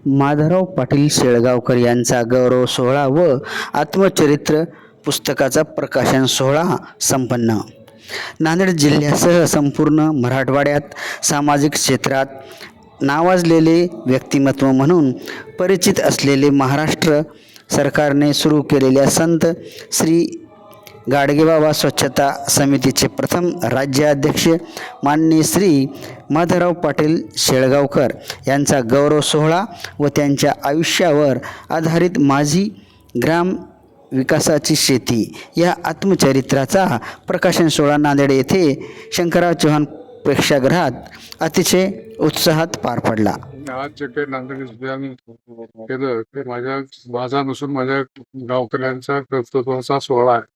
माधवराव पाटील शेळगावकर यांचा गौरव सोहळा व आत्मचरित्र पुस्तकाचा प्रकाशन सोहळा संपन्न. नांदेड जिल्ह्यासह संपूर्ण मराठवाड्यात सामाजिक क्षेत्रात नावाजलेले व्यक्तिमत्व म्हणून परिचित असलेले महाराष्ट्र सरकारने सुरू केलेल्या संत श्री गाडगेबाबा स्वच्छता समितीचे प्रथम राज्याध्यक्ष माननीय श्री माधवराव पाटील शेळगावकर यांचा गौरव सोहळा व त्यांच्या आयुष्यावर आधारित माझी ग्राम विकासाची शेती या आत्मचरित्राचा प्रकाशन सोहळा नांदेड येथे शंकरराव चव्हाण प्रेक्षागृहात अतिशय उत्साहात पार पडला. आज जे काही नांदेड जिल्ह्याने केलं ते माझा नसून माझ्या गावकऱ्यांचा कर्तृत्वाचा सोहळा आहे.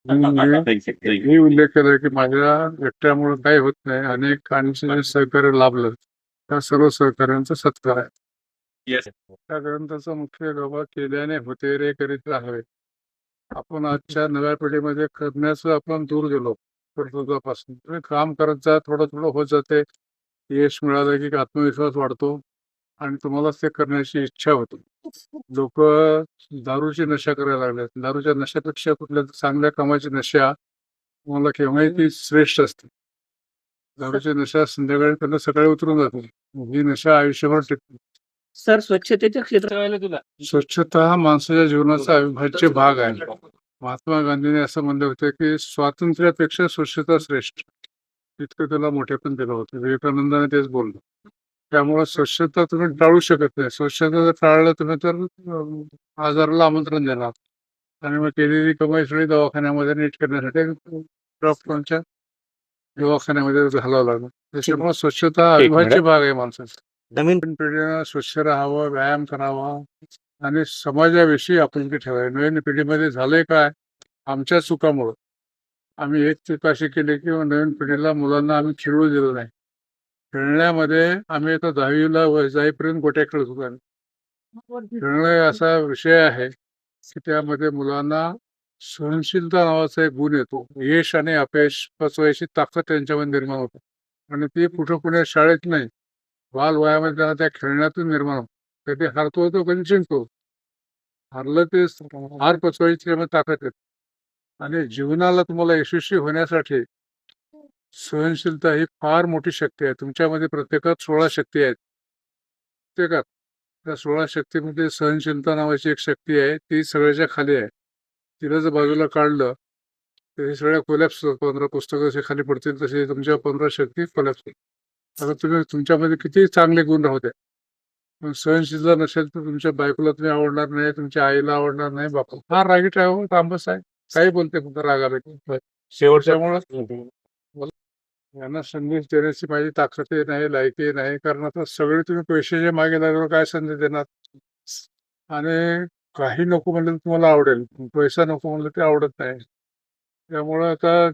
मी उल्लेख केला की माझ्या एकट्यामुळे काही होत नाही, अनेक जे सहकार्य लाभलं त्या सर्व सहकार्यांचा सत्कार आहे. त्या ग्रंथाचा मुख्य गवा केल्याने होते रे करीत राहावे. आपण आजच्या नव्या पिढीमध्ये करण्याचं आपण दूर गेलो कर्तृत्वापासून. तुम्ही काम करत जा, थोडं थोडं होत जाते, यश मिळालं की आत्मविश्वास वाढतो आणि तुम्हाला ते करण्याची इच्छा होती. लोक दारूची नशा करायला लागल्यात. दारूच्या नशापेक्षा कुठल्या चांगल्या कामाची नशा तुम्हाला केव्हाही ती श्रेष्ठ असते. दारूची नशा संध्याकाळी त्यांना सकाळी उतरून जाते, ही नशा आयुष्यभर टिकते. सर, स्वच्छतेच्या क्षेत्रात तुला स्वच्छता हा माणसाच्या जीवनाचा अविभाज्य भाग आहे. महात्मा गांधींनी असं म्हणलं होतं की स्वातंत्र्यापेक्षा स्वच्छता श्रेष्ठ. इतकं त्याला मोठेपण दिलं होतं. विवेकानंदाने तेच बोललं. त्यामुळे स्वच्छता तुम्ही टाळू शकत नाही. स्वच्छता जर टाळलं तुम्ही तर आजाराला आमंत्रण देणार आणि मग केलेली कमाई सगळी दवाखान्यामध्ये नीट करण्यासाठी डॉक्टरांच्या दवाखान्यामध्ये घालावं लागलं. त्याच्यामुळे स्वच्छता अविभाज्य भाग आहे माणसाचा. नवीन पिढीनं स्वच्छ राहावं, व्यायाम करावा आणि समाजाविषयी आपुलकी ठेवावी. नवीन पिढीमध्ये झालंय काय, आमच्या चुकामुळं आम्ही एक चूक अशी केली की नवीन पिढीला मुलांना आम्ही खेळू दिलं नाही. खेळण्यामध्ये आम्ही आता 10वीला जाईपर्यंत गोट्या खेळत होतो. खेळणं असा विषय आहे की त्यामध्ये मुलांना सहनशीलता नावाचा एक गुण येतो. यश आणि अपयश पचवायची ताकद त्यांच्यामध्ये निर्माण होते आणि ती कुठं कुठे शाळेत नाही, बाल वयामध्ये त्यांना त्या खेळण्यातून निर्माण होतो. कधी हारतो तो, कधी जिंकतो. हारलं ते हार पचवायची त्यामध्ये ताकद येते. आणि जीवनाला तुम्हाला यशस्वी होण्यासाठी सहनशीलता ही फार मोठी शक्ती आहे. तुमच्यामध्ये प्रत्येकात 16 शक्ती आहेत. प्रत्येकात त्या 16 शक्तीमध्ये सहनशीलता नावाची एक शक्ती आहे, ती सगळ्याच्या खाली आहे. तिला जर बाजूला काढलं तर हे सगळ्या कोलॅप्स 15 पुस्तकं जसे खाली पडतील तसे तुमच्या 15 शक्ती कोलॅप्स होतील. आता तुम्ही तुमच्यामध्ये किती चांगले गुण राहू द्या, पण सहनशीलता नसेल तर तुमच्या बायकोला तुम्ही आवडणार नाही, तुमच्या आईला आवडणार नाही, बापा फार रागीट आहे, हो तांबस आहे, काही बोलते फक्त रागाला. शेवटच्यामुळे यांना संदेश देण्याची माझी ताकदही नाही, लायकी नाही. कारण आता सगळे तुम्ही पैशाच्या मागे लागल्यावर काय संदेश देणार. आणि काही नको म्हणलं तर तुम्हाला आवडेल, पैसा नको म्हणलं ते आवडत नाही. त्यामुळं आता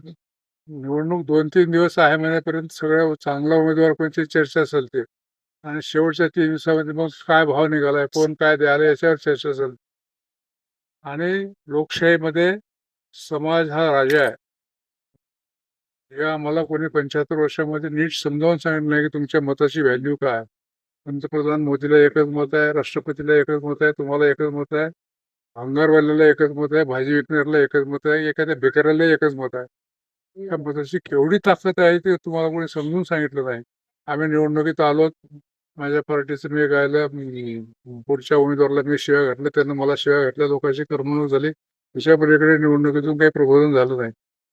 निवडणूक 2-3 दिवस आहे महिन्यापर्यंत सगळ्या चांगला उमेदवार कोणती चर्चा चालते आणि शेवटच्या 3 दिवसामध्ये मग काय भाव निघालाय, कोण काय द्यायला, याच्यावर चर्चा चालते. आणि लोकशाहीमध्ये समाज हा राजा आहे. या आम्हाला कोणी 75 वर्षामध्ये नीट समजावून सांगितलं नाही की तुमच्या मताची व्हॅल्यू काय. पंतप्रधान मोदीला एकच मत आहे, राष्ट्रपतीला एकच मत आहे, तुम्हाला एकच मत आहे, अंगारवाल्याला एकच मत आहे, भाजी विकणाऱ्याला एकच मत आहे, एखाद्या बेकाराला एकच मत आहे. या मताची केवढी ताकद आहे ते तुम्हाला कोणी समजून सांगितलं नाही. आम्ही निवडणुकीत आलो, माझ्या पार्टीचं मी गायला पुढच्या उमेदवाराला मी शिव्या घातल्या, त्यांना मला शिव्या घातल्या, लोकांची करमणूक झाली. त्याच्या पलीकडे निवडणुकीतून काही प्रबोधन झालं नाही.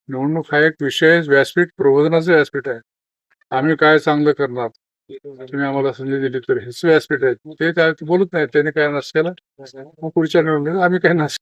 निवडणूक हा एक विषय व्यासपीठ, प्रबोधनाचं व्यासपीठ आहे. आम्ही काय चांगलं करणार, तुम्ही आम्हाला संधी दिली तर हेच व्यासपीठ आहे. ते काय बोलत नाही, त्याने काय नाश केला, मग पुढच्या निवडणुकीत आम्ही काय नाश